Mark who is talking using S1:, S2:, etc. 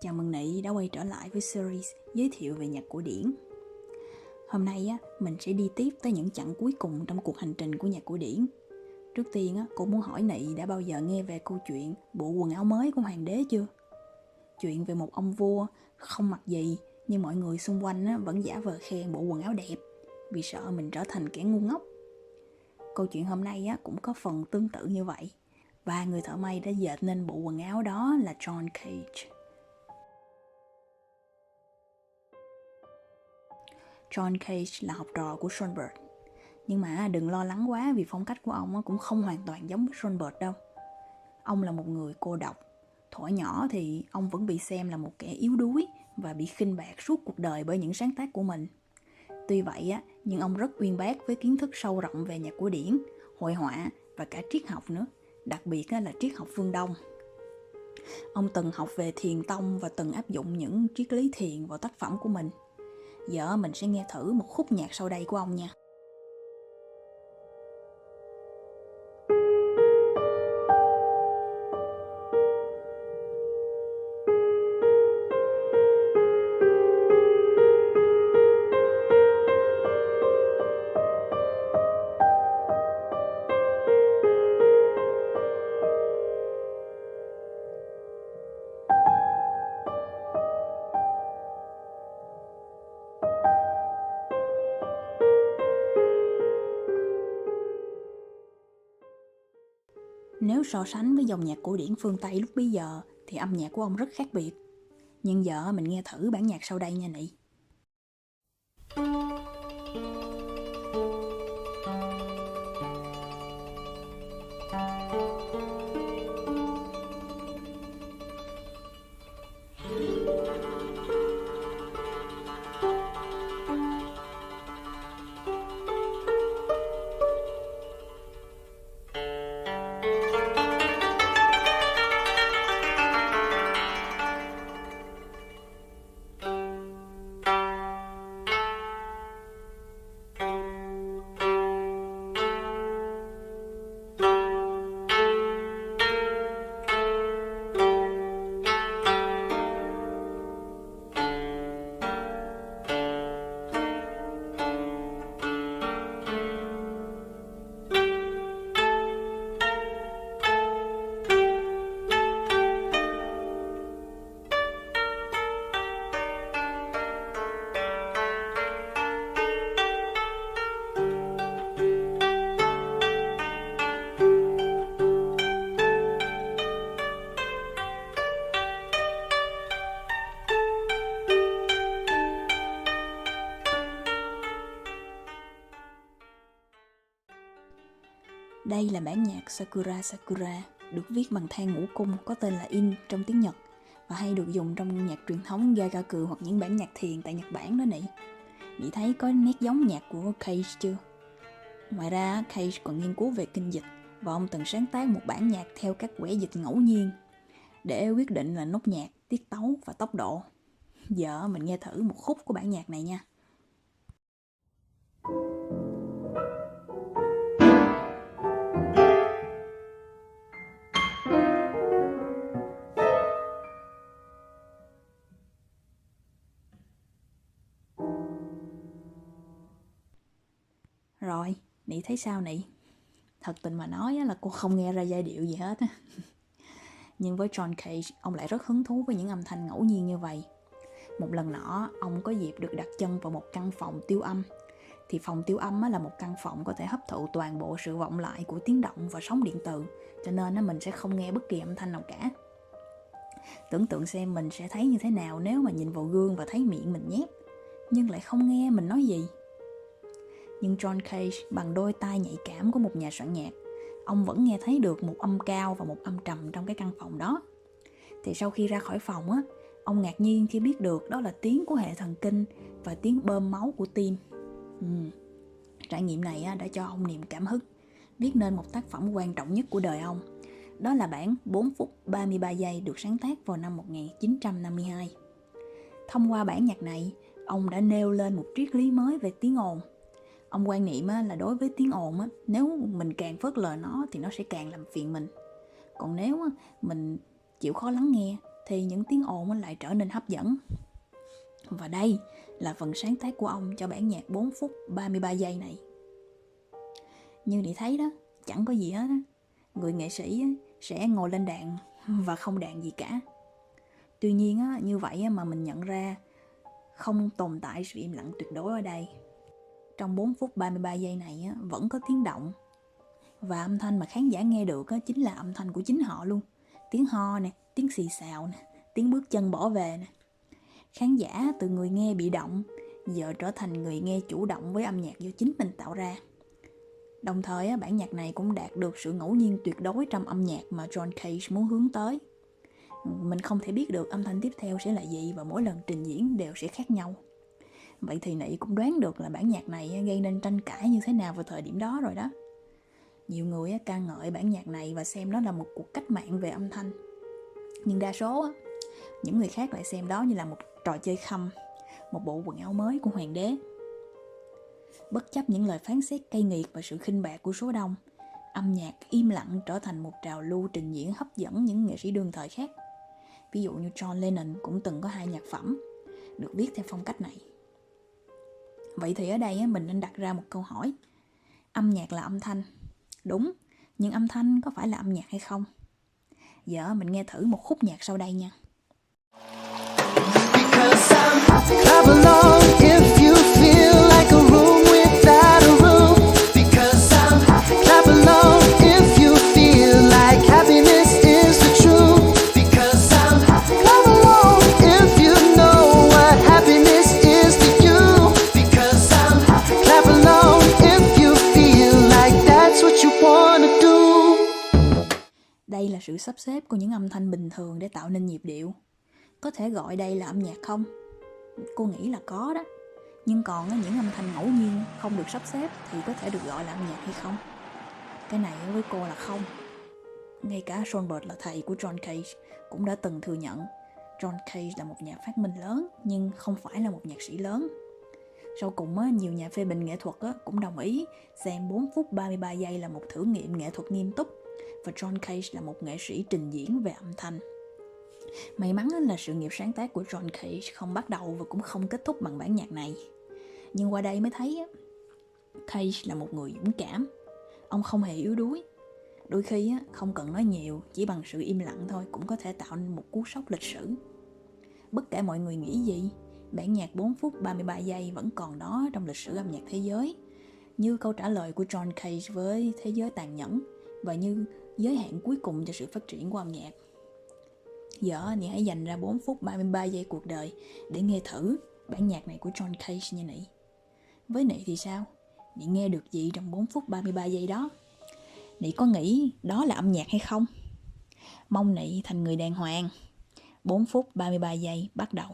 S1: Chào mừng Nị đã quay trở lại với series giới thiệu về nhạc cổ điển. Hôm nay mình sẽ đi tiếp tới những chặng cuối cùng trong cuộc hành trình của nhạc cổ điển. Trước tiên cô muốn hỏi Nị đã bao giờ nghe về câu chuyện bộ quần áo mới của hoàng đế chưa? Chuyện về một ông vua không mặc gì nhưng mọi người xung quanh vẫn giả vờ khen bộ quần áo đẹp vì sợ mình trở thành kẻ ngu ngốc. Câu chuyện hôm nay cũng có phần tương tự như vậy, và người thợ may đã dệt nên bộ quần áo đó là John Cage. John Cage là học trò của Schoenberg, nhưng mà đừng lo lắng quá vì phong cách của ông cũng không hoàn toàn giống với Schoenberg đâu. Ông là một người cô độc. Thuở nhỏ thì ông vẫn bị xem là một kẻ yếu đuối và bị khinh bạc suốt cuộc đời bởi những sáng tác của mình. Tuy vậy nhưng ông rất uyên bác với kiến thức sâu rộng về nhạc cổ điển, hội họa và cả triết học nữa, đặc biệt là triết học phương Đông. Ông từng học về thiền tông và từng áp dụng những triết lý thiền vào tác phẩm của mình. Giờ mình sẽ nghe thử một khúc nhạc sau đây của ông nha. Nếu so sánh với dòng nhạc cổ điển phương Tây lúc bấy giờ thì âm nhạc của ông rất khác biệt. Nhưng giờ mình nghe thử bản nhạc sau đây nha Nị. Đây là bản nhạc Sakura Sakura, được viết bằng thang ngũ cung có tên là In trong tiếng Nhật và hay được dùng trong nhạc truyền thống Gagaku hoặc những bản nhạc thiền tại Nhật Bản đó Nị. Chị thấy có nét giống nhạc của Cage chưa? Ngoài ra Cage còn nghiên cứu về kinh dịch và ông từng sáng tác một bản nhạc theo các quẻ dịch ngẫu nhiên để quyết định là nốt nhạc, tiết tấu và tốc độ. Giờ mình nghe thử một khúc của bản nhạc này nha. Rồi, Nị thấy sao Nị? Thật tình mà nói là cô không nghe ra giai điệu gì hết. Nhưng với John Cage, ông lại rất hứng thú với những âm thanh ngẫu nhiên như vậy. Một lần nọ, ông có dịp được đặt chân vào một căn phòng tiêu âm. Thì phòng tiêu âm là một căn phòng có thể hấp thụ toàn bộ sự vọng lại của tiếng động và sóng điện từ, cho nên mình sẽ không nghe bất kỳ âm thanh nào cả. Tưởng tượng xem mình sẽ thấy như thế nào nếu mà nhìn vào gương và thấy miệng mình nhép, nhưng lại không nghe mình nói gì. Nhưng John Cage bằng đôi tai nhạy cảm của một nhà soạn nhạc, ông vẫn nghe thấy được một âm cao và một âm trầm trong cái căn phòng đó. Thì sau khi ra khỏi phòng ông ngạc nhiên khi biết được đó là tiếng của hệ thần kinh và tiếng bơm máu của tim. Trải nghiệm này đã cho ông niềm cảm hứng, viết nên một tác phẩm quan trọng nhất của đời ông. Đó là bản 4 phút 33 giây được sáng tác vào năm 1952. Thông qua bản nhạc này, ông đã nêu lên một triết lý mới về tiếng ồn. Ông quan niệm là đối với tiếng ồn, nếu mình càng phớt lờ nó thì nó sẽ càng làm phiền mình. Còn nếu mình chịu khó lắng nghe thì những tiếng ồn lại trở nên hấp dẫn. Và đây là phần sáng tác của ông cho bản nhạc 4 phút 33 giây này. Như Nị thấy đó, chẳng có gì hết á. Người nghệ sĩ sẽ ngồi lên đàn và không đàn gì cả. Tuy nhiên á, như vậy mà mình nhận ra không tồn tại sự im lặng tuyệt đối ở đây. Trong 4 phút 33 giây này á, vẫn có tiếng động. Và âm thanh mà khán giả nghe được á, chính là âm thanh của chính họ luôn. Tiếng ho nè, tiếng xì xào nè, tiếng bước chân bỏ về nè. Khán giả từ người nghe bị động giờ trở thành người nghe chủ động với âm nhạc do chính mình tạo ra. Đồng thời bản nhạc này cũng đạt được sự ngẫu nhiên tuyệt đối trong âm nhạc mà John Cage muốn hướng tới. Mình không thể biết được âm thanh tiếp theo sẽ là gì và mỗi lần trình diễn đều sẽ khác nhau. Vậy thì Nị cũng đoán được là bản nhạc này gây nên tranh cãi như thế nào vào thời điểm đó rồi đó. Nhiều người ca ngợi bản nhạc này và xem nó là một cuộc cách mạng về âm thanh. Nhưng đa số những người khác lại xem đó như là một trò chơi khăm, một bộ quần áo mới của hoàng đế. Bất chấp những lời phán xét cay nghiệt và sự khinh bạc của số đông, âm nhạc im lặng trở thành một trào lưu trình diễn hấp dẫn những nghệ sĩ đương thời khác. Ví dụ như John Lennon cũng từng có 2 nhạc phẩm được viết theo phong cách này. Vậy thì ở đây mình nên đặt ra một câu hỏi. Âm nhạc là âm thanh. Đúng, nhưng âm thanh có phải là âm nhạc hay không? Giờ mình nghe thử một khúc nhạc sau đây nha.
S2: Clap along if you feel like a room without a room. Because I'm happy. Clap along if you feel like happiness is the truth. Because I'm happy. Clap along if you know what happiness is to you. Because I'm happy. Clap along if you feel like that's what you wanna do.
S1: Đây là sự sắp xếp của những âm thanh bình thường để tạo nên nhịp điệu. Có thể gọi đây là âm nhạc không? Cô nghĩ là có đó. Nhưng còn những âm thanh ngẫu nhiên không được sắp xếp thì có thể được gọi là âm nhạc hay không? Cái này với cô là không. Ngay cả Schoenberg là thầy của John Cage cũng đã từng thừa nhận John Cage là một nhà phát minh lớn nhưng không phải là một nhạc sĩ lớn. Sau cùng nhiều nhà phê bình nghệ thuật cũng đồng ý xem 4 phút 33 giây là một thử nghiệm nghệ thuật nghiêm túc và John Cage là một nghệ sĩ trình diễn về âm thanh. May mắn là sự nghiệp sáng tác của John Cage không bắt đầu và cũng không kết thúc bằng bản nhạc này. Nhưng qua đây mới thấy Cage là một người dũng cảm. Ông không hề yếu đuối. Đôi khi không cần nói nhiều, chỉ bằng sự im lặng thôi cũng có thể tạo nên một cú sốc lịch sử. Bất kể mọi người nghĩ gì, bản nhạc 4 phút 33 giây vẫn còn đó trong lịch sử âm nhạc thế giới, như câu trả lời của John Cage với thế giới tàn nhẫn và như giới hạn cuối cùng cho sự phát triển của âm nhạc. Giờ Nị hãy dành ra 4 phút 33 giây cuộc đời để nghe thử bản nhạc này của John Cage nha Nị. Với Nị thì sao? Nị nghe được gì trong 4 phút 33 giây đó? Nị có nghĩ đó là âm nhạc hay không? Mong Nị thành người đàng hoàng. 4 phút 33 giây bắt đầu.